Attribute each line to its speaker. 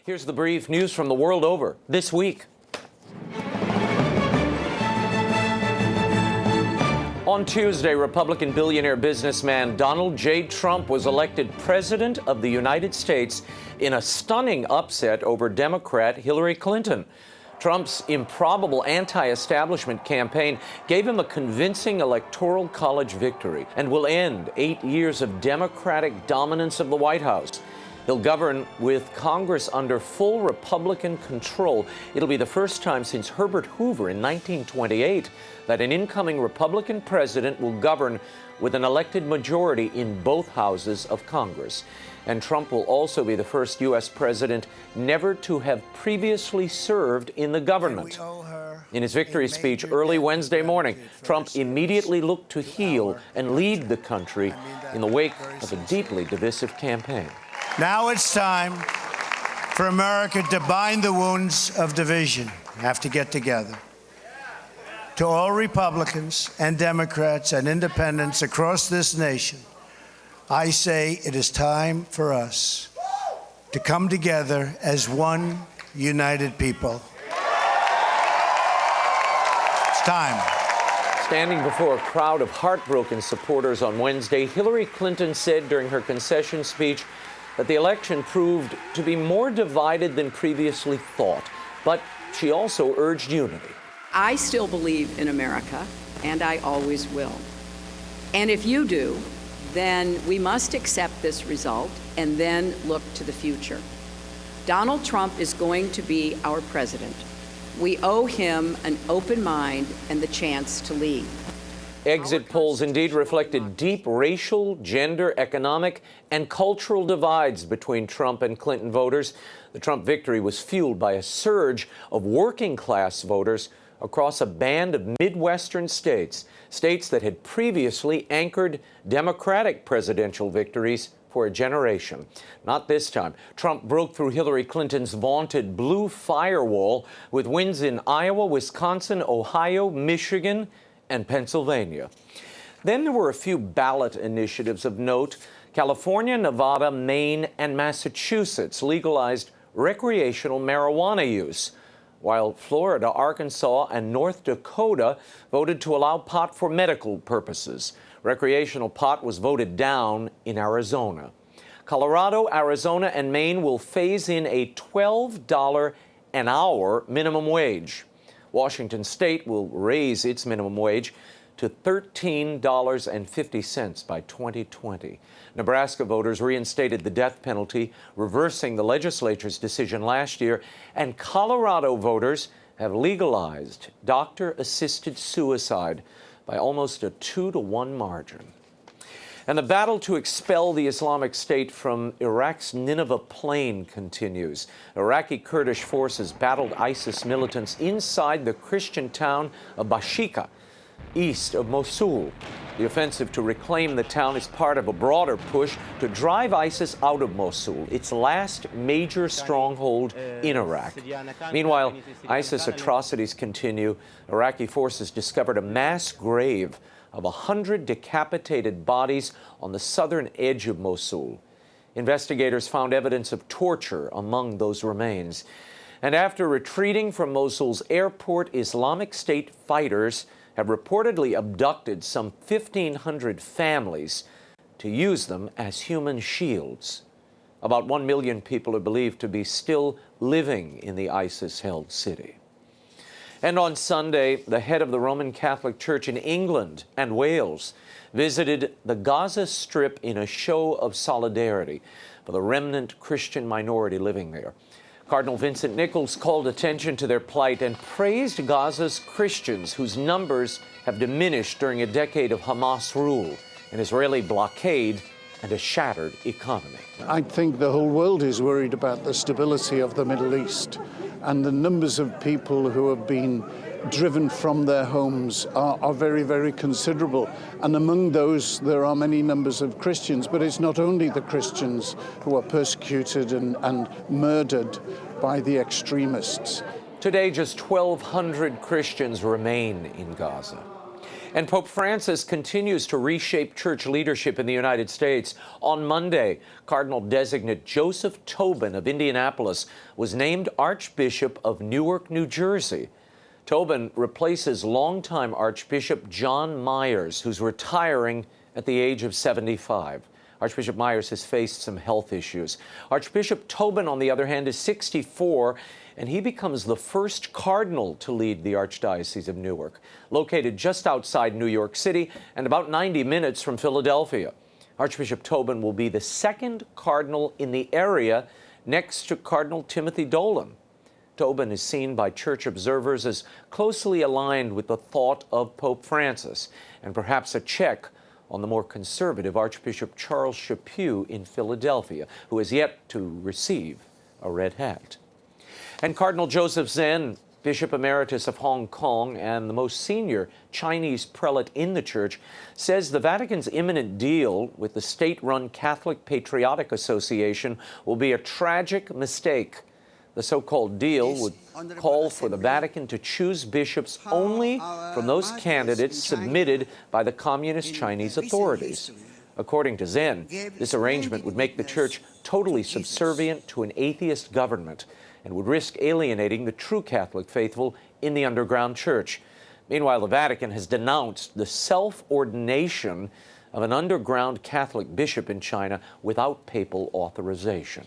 Speaker 1: Here's the brief news from the world over this week. On Tuesday, Republican billionaire businessman Donald J. Trump was elected President of the United States in a stunning upset over Democrat Hillary Clinton. Trump's improbable anti-establishment campaign gave him a convincing electoral college victory and will end 8 years of Democratic dominance of the White House. He'll govern with Congress under full Republican control. It'll be the first time since Herbert Hoover in 1928 that an incoming Republican president will govern with an elected majority in both houses of Congress. And Trump will also be the first U.S. president never to have previously served in the government. In his victory speech early Wednesday morning, Trump immediately looked to heal and lead the country in the wake of a deeply divisive campaign.
Speaker 2: Now it's time for America to bind the wounds of division. We have to get together. To all Republicans and Democrats and independents across this nation, I say it is time for us to come together as one united people. It's time.
Speaker 1: Standing before a crowd of heartbroken supporters on Wednesday, Hillary Clinton said during her concession speech that the election proved to be more divided than previously thought, but she also urged unity.
Speaker 3: I still believe in America, and I always will. And if you do, then we must accept this result and then look to the future. Donald Trump is going to be our president. We owe him an open mind and the chance to lead.
Speaker 1: Exit polls indeed reflected deep racial, gender, economic, and cultural divides between Trump and Clinton voters. The Trump victory was fueled by a surge of working-class voters across a band of Midwestern states, states that had previously anchored Democratic presidential victories for a generation. Not this time. Trump broke through Hillary Clinton's vaunted blue firewall with wins in Iowa, Wisconsin, Ohio, Michigan, and Pennsylvania. Then there were a few ballot initiatives of note. California, Nevada, Maine, and Massachusetts legalized recreational marijuana use, while Florida, Arkansas, and North Dakota voted to allow pot for medical purposes. Recreational pot was voted down in Arizona. Colorado, Arizona, and Maine will phase in a $12 an hour minimum wage. Washington State will raise its minimum wage to $13.50 by 2020. Nebraska voters reinstated the death penalty, reversing the legislature's decision last year, and Colorado voters have legalized doctor-assisted suicide by almost a 2-to-1 margin. And the battle to expel the Islamic State from Iraq's Nineveh Plain continues. Iraqi Kurdish forces battled ISIS militants inside the Christian town of Bashika, east of Mosul. The offensive to reclaim the town is part of a broader push to drive ISIS out of Mosul, its last major stronghold in Iraq. Meanwhile, ISIS atrocities continue. Iraqi forces discovered a mass grave of 100 decapitated bodies on the southern edge of Mosul. Investigators found evidence of torture among those remains. And after retreating from Mosul's airport, Islamic State fighters have reportedly abducted some 1,500 families to use them as human shields. About 1 million people are believed to be still living in the ISIS-held city. And on Sunday, the head of the Roman Catholic Church in England and Wales visited the Gaza Strip in a show of solidarity for the remnant Christian minority living there. Cardinal Vincent Nichols called attention to their plight and praised Gaza's Christians, whose numbers have diminished during a decade of Hamas rule, an Israeli blockade, and a shattered economy.
Speaker 4: I think the whole world is worried about the stability of the Middle East, and the numbers of people who have been driven from their homes are very, very considerable. And among those, there are many numbers of Christians, but it's not only the Christians who are persecuted and murdered by the extremists.
Speaker 1: Today, just 1,200 Christians remain in Gaza. And Pope Francis continues to reshape church leadership in the United States. On Monday, Cardinal-Designate Joseph Tobin of Indianapolis was named Archbishop of Newark, New Jersey. Tobin replaces longtime Archbishop John Myers, who's retiring at the age of 75. Archbishop Myers has faced some health issues. Archbishop Tobin, on the other hand, is 64, and he becomes the first cardinal to lead the Archdiocese of Newark, located just outside New York City and about 90 minutes from Philadelphia. Archbishop Tobin will be the second cardinal in the area next to Cardinal Timothy Dolan. Tobin is seen by church observers as closely aligned with the thought of Pope Francis, and perhaps a check on the more conservative Archbishop Charles Chaput in Philadelphia, who has yet to receive a red hat. And Cardinal Joseph Zen, Bishop Emeritus of Hong Kong and the most senior Chinese prelate in the church, says the Vatican's imminent deal with the state-run Catholic Patriotic Association will be a tragic mistake. The so-called deal would call for the Vatican to choose bishops only from those candidates submitted by the Communist Chinese authorities. According to Zen, this arrangement would make the church totally subservient to an atheist government and would risk alienating the true Catholic faithful in the underground church. Meanwhile, the Vatican has denounced the self-ordination of an underground Catholic bishop in China without papal authorization.